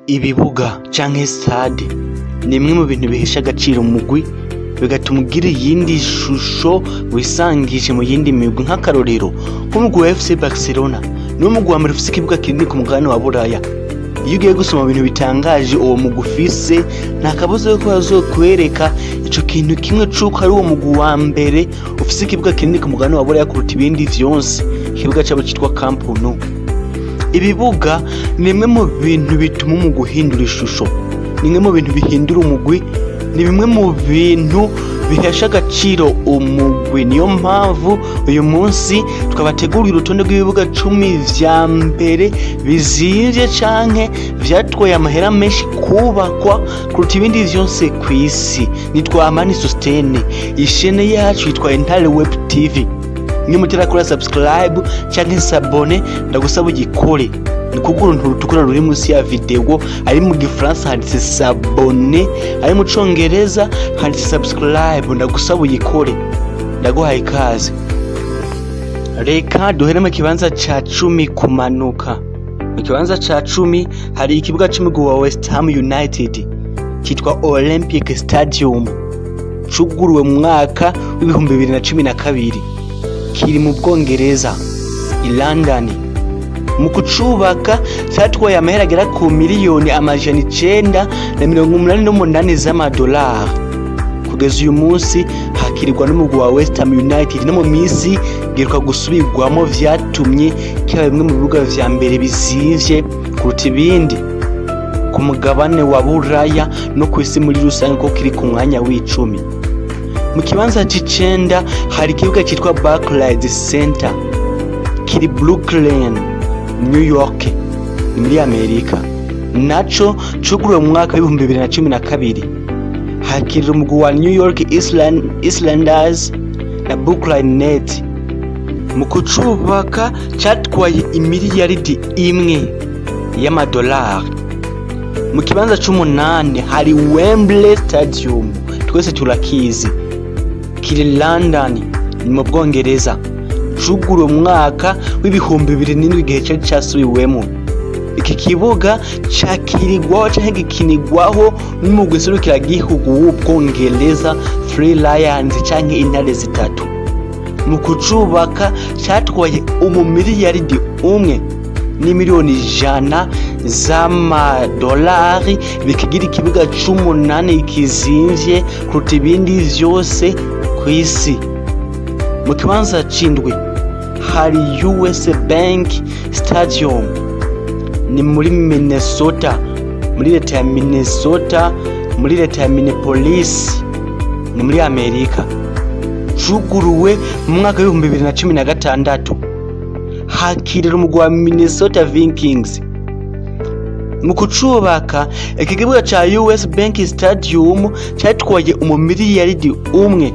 Ibibuga canke stade ni imwe mu bintu bihesha agaciro umugwi bigatuma ugira iyindi shusho wisangije mu yindi migwi. Nk'akarorero nk'umugwi wa FC Barcelona ni umugwi wa mbere ufise ikibuga kinini ku mugabane wa Buraya. Iyo ugiye gusoma ibintu bitangaje uwo mugwi ufise, nta kabuza yuko bazokwereka ico kintu kimwe c'uko ari uwo mugwi wa mbere ufise ikibuga kinini ku mugabane wa Buraya kuruta ibindi vyose. Ikibuga cabo citwa Camp Nou. Ibibuga ni bimwe mu bintu bituma umugwi uhindura ishusho, ni bimwe mu bintu bihindura umugwi, ni bimwe mu bintu bihesha agaciro umugwi. Niyo mpamvu uyu munsi twabategurira urutonde rw'ibibuga 10 vya mbere bizimvye canke vyatwaye amahera menshi kubakwa kuruta ibindi vyose kw'isi. Nitwa Amani Sostene, ishene yacu yitwa Intare Web TV. Ni mutarakora subscribe canke s'abone, ndagusaba ugikore. Nikugura uruntu rutukura ruri munsi ya video, ari mu Gifaransa handitse s'abone, ari mu Congereza handitse subscribe, ndagusaba ugikore. Ndaguhaye ikaze. Reka duhere mu kibanza ca 10 kumanuka. Mu kibanza ca 10 hari ikibuga c'umugwi wa West Ham United kitwa Olympic Stadium, cuguruwe mu mwaka w'ibihumbi 2012. Kiri mu Bwongereza i London. Mu kucubaka cyatwaye amahera agera ku miliyoni 988 z'amadolari. Kugeza uyu munsi hakirirwa n'umugwi wa West Ham United, no mu misi giruka gusubirwamo vyatumye kiba bimwe mu bibuga vya mbere bizimvye kuruta ibindi ku mugabane wa Buraya no kw'isi muri rusange, ko kiri ku mwanya w'10. Mu kibanza c'icenda hari ikibuga cyitwa Barclays Center, kiri Brooklyn, New York, ni muri Amerika. Naco cuguruwe mu mwaka w'ibihumbi 2012. Hakirira umugwi wa New York Islanders na Brooklyn Nets. Mu kucubaka catwaye imiliyaridi 1 y'amadolari. Mu kibanza c'umunane hari Wembley Stadium, twese turakizi, kiri London, ni mu Bwongereza. Cuguruwe mu mwaka w'ibihumbi 2007 igihe casubiwemo. Iki kibuga cakirirwaho canke gikinirwaho n'umugwi serukiragihugu w'Ubwongereza Three Lions canke Intare zitatu. Mu kucubaka catwaye umumiliyaridi 1 n'imiliyoni 100 z'amadolari, bikigira ikibuga c'8 kizimvye kuruta ibindi vyose kw'isi. Mu kibanza c'indwi hari US Bank Stadium, ni muri Minnesota, muri leta ya Minnesota, muri leta ya Minneapolis, ni muri Amerika. Cuguruwe mu mwaka w'ibihumbi 2016. Hakirira umugwi wa Minnesota Vikings. Mu kucubaka iki kibuga ca US Bank Stadium cyatwaye umumiliyaridi 1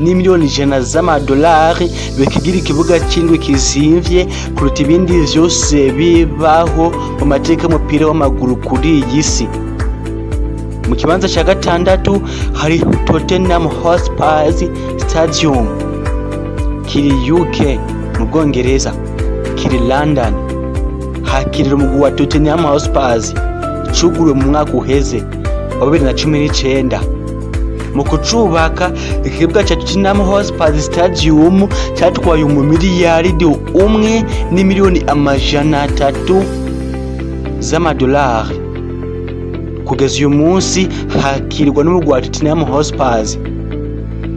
n'imiliyoni 100 z'amadolari, bikigira ikibuga c'indwi kizimvye kuruta ibindi vyose bibaho mu mateka y'umupira w'amaguru kuri iyi si. Mu kibanza ca gatandatu hari Tottenham Hotspur Stadium, kiri UK mu Bwongereza, kiri London. Hakirira umugwi wa Tottenham Hotspur, cuguruwe mu mwaka uheze wa 2019. Mu kucubaka ikibuga ca Tottenham Hotspur Stadium cyatwaye umumiliyaridi 1 n'imiliyoni 300 z'amadolari. Kugeza uyu munsi hakirirwa n'umugwi wa Tottenham Hotspur.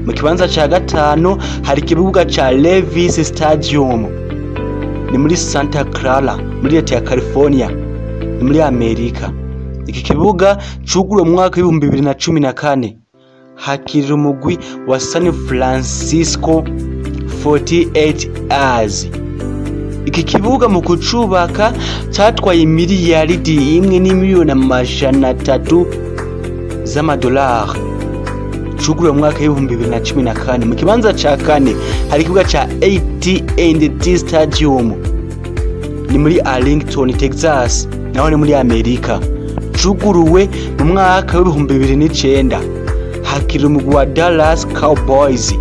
Mu kibanza ca gatanu hari ikibuga ca Levi's Stadium, ni muri Santa Clara, muri leta ya California, ni muri Amerika. Iki kibuga cuguruwe mu mwaka w'ibihumbi 2014. Hakirira umugwi wa San Francisco 48ers. Iki kibuga mu kucubaka cyatwaye miliyaridi 1 n'imiliyoni 300 z'amadolari. Cuguruwe mu mwaka w'ibihumbi 2014. Mu kibanza ca kane hari ikibuga ca AT&T Stadium, ni muri Arlington, Texas, naho ni muri Amerika. Cuguruwe mu mwaka w'ibihumbi 2009. Hakirira umugwi wa Dallas Cowboys.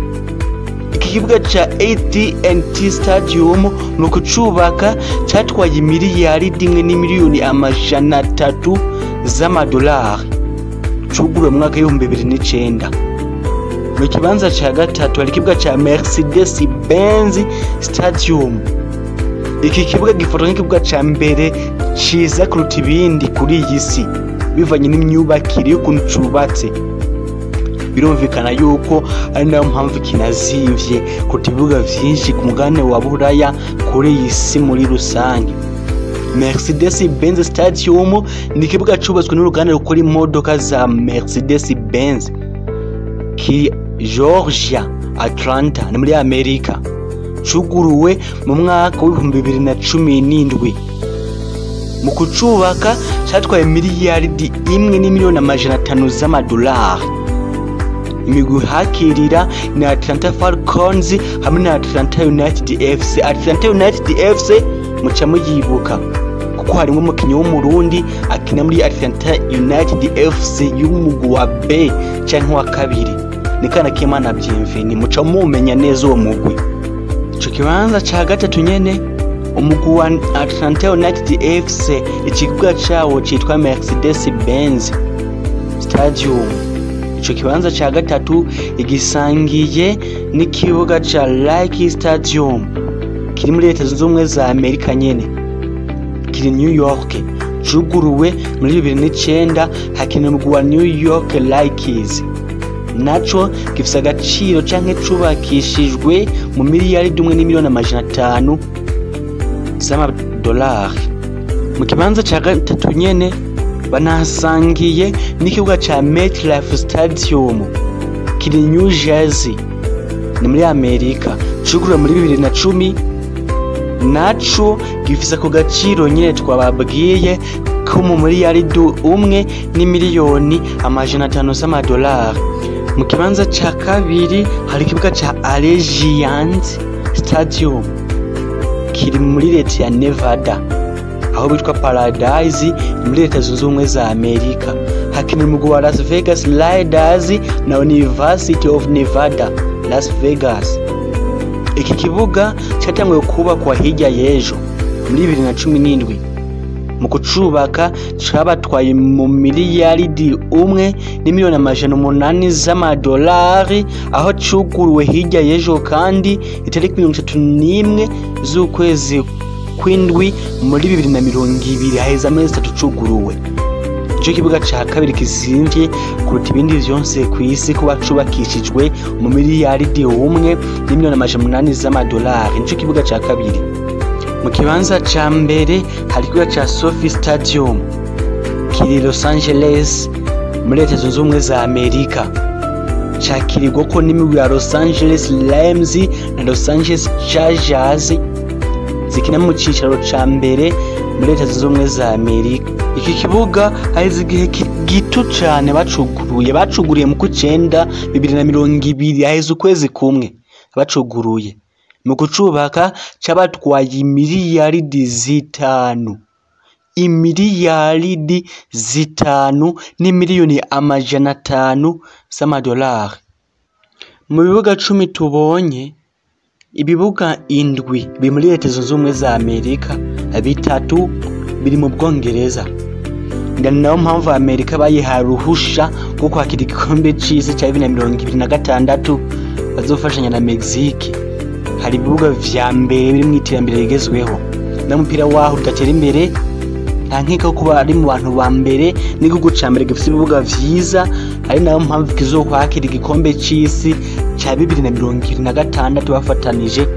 Iki ikibuga ca AT&T Stadium mu kucubaka catwaye miliyaridi imwe n'imiliyoni amajana 3 z'amadolari, cuguruwe mu mwaka w'ibihumbi 2009. Mu kibanza ca gatatu hari ikibuga ca Mercedes-Benz Stadium. Iki kibuga gifatwa nk'ikibuga ca mbere ciza kuruta ibindi kuri iyi si bivanye n'imyubakire y'ukuntu cubatse. Birumvikana yuko ari nayo mpamvu kinazimvye kuruta ibibuga vyinshi ku mugabane wa Buraya kuri iyi si muri rusange. Mercedes-Benz Stadium ni ikibuga cubatswe n'uruganda rukora imodoka za Mercedes-Benz kiri Georgia, Atlanta ni muri Amerika. Cuguruwe mu mwaka w'ibihumbi 2017. Mu kucubaka catwaye miliyaridi imwe n'imiliyoni amajana 5 z'amadolari. Imigwi hakirira ni Atlanta Falcons hamwe na Atlanta United FC. Atlanta United FC muca muyibuka kuko harimo umukinyi w'umurundi akina muri Atlanta United FC y'umugwi wa B canke wa kabiri, ni kana Kimana Bienvenue, muca mumenya neza uwo mugwi. Ico kibanza ca gatatu nyene umugwi wa Atlanta United FC, ikibuga cawo citwa Mercedes-Benz Stadium. Ico kibanza ca gatatu igisangiye n'ikibuga ca Nike Stadium kiri muri Leta Zunze Ubumwe za Amerika nyene, kiri New York. Cuguruwe muri 2009 hakina umugwi wa New York Lakers, naco gifise agaciro canke cubakishijwe mu miliyaridi imwe n'imiliyoni amajana 5 z'amadolari. Mu kibanza ca gatatu nyene banasangiye n'ikibuga ca MetLife Stadium kiri New Jersey ni muri Amerika. Cuguruwe muri 2010, naco gifise ako gaciro nyene twababwiye ko mu miliyaridi umwe n'imiliyoni amajana 5 z'amadolari. Mu kibanza ca kabiri hari ikibuga ca Allegiant Stadium kiri muri leta ya Nevada aho bitwa Paradise muri Leta Zunze Ubumwe za Amerika. Hakina umugwi wa Las Vegas Raiders na University of Nevada Las Vegas. Iki kibuga cyatanguye kubakwa hirya y'ejo muri 2017. Mu kucubaka cabatwaye mu miliyaridi umwe n'imiliyoni amajana 8 z'amadolari, aho cuguruwe hirya y'ejo kandi itariki 31 z'ukwezi kw'indwi muri 2020, haheze amezi 3 cuguruwe. Ico kibuga ca kabiri kizimvye kuruta ibindi vyonse kw'isi kuba cubakishijwe mu miliyaridi umwe n'imiliyoni amajana 8 z'amadolari. Nico kibuga ca kabiri. Mu kibanza ca mbere hari ikibuga ca SoFi Stadium kiri Los Angeles muri Leta Zunze Ubumwe za Amerika, cakirirwako n'imigwi ya Los Angeles Rams na Los Angeles Chargers zikina mu cicaro ca mbere muri Leta Zunze Ubumwe za Amerika. Iki kibuga haheze igihe gito cane bacuguriye mu kucenda 2020, haheze ukwezi kumwe bacuguruye. Mu kucubaka cabatwaye miliyaridi 5, imiliyaridi 5 n'imiliyoni amajana 5 z'amadolari. Mu bibuga 10 tubonye, ibibuga 7 biri muri Leta Zunze Ubumwe za Amerika, 3 biri mu Bwongereza. Ndani nayo mpamvu Amerika bayihaye uruhusha rwo kwakira igikombe c'isi ca 2026 bazofashanya na Mexique. Hari ibibuga vya mbere biri mu iterambere rigezweho, n'umupira waho udatera imbere nta nkeka kuba ari mu bantu ba mbere n'igihugu ca mbere gifite ibibuga vyiza, ari nayo mpamvu kizokwakira igikombe c'isi ca 2026 bafatanije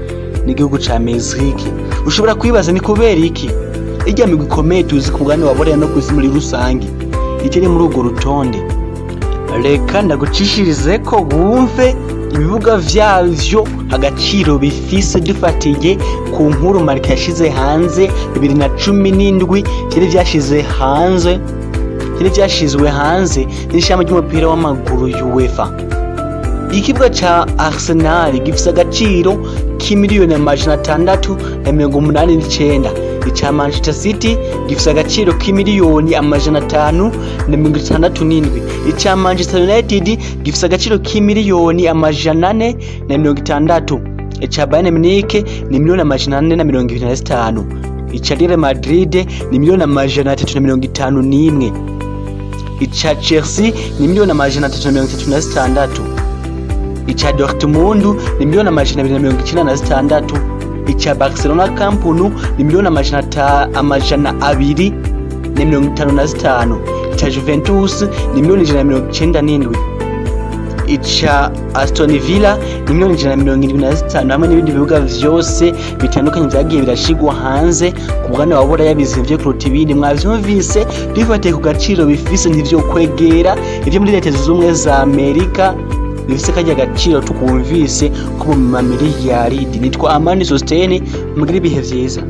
n'igihugu ca Mexique. Ushobora kwibaza ni kubera iki irya migwi ikomeye tuzi ku mugabane wa Buraya no kw'isi muri rusange ikiri muri urwo rutonde. Reka ndagucishirize ko wumve ibibuga vyavyo agaciro bifise dufatiye ku nkuru Marika yashize hanze 2017, cyari vyashizwe hanze n'ishamba ry'umupira w'amaguru UEFA. Ikibuga ca Arsenal gifise agaciro k'imiliyoni amajana 689. Ica Manchester City gifise agaciro k'imiliyoni amajana 567. Ica Manchester United gifise agaciro k'imiliyoni amajana 460. ica Bayern Munich ni miliyoni 425, ica Real Madrid ni miliyoni 351, ica Chelsea ni miliyoni 336, ica Dortmund ni miliyoni 296, ica Barcelona Camp Nou ni miliyoni 255, ica Juventus ni miliyoni 197, ica Aston Villa ni miliyoni 175, hamwe n'ibindi bibuga vyose bitandukanye vyagiye birashigwa hanze ku bwana wabora yabizimvye kuruta ibindi. Mwavyumvise bifate ku gaciro bifise ntivyo kwegera ivyo muri Leta Zunze Ubumwe za Amerika bifise kajya gaciro tukumvise ko mu mamiliyaridi. Nitwa Amani Sostene, mugire ibihe vyiza.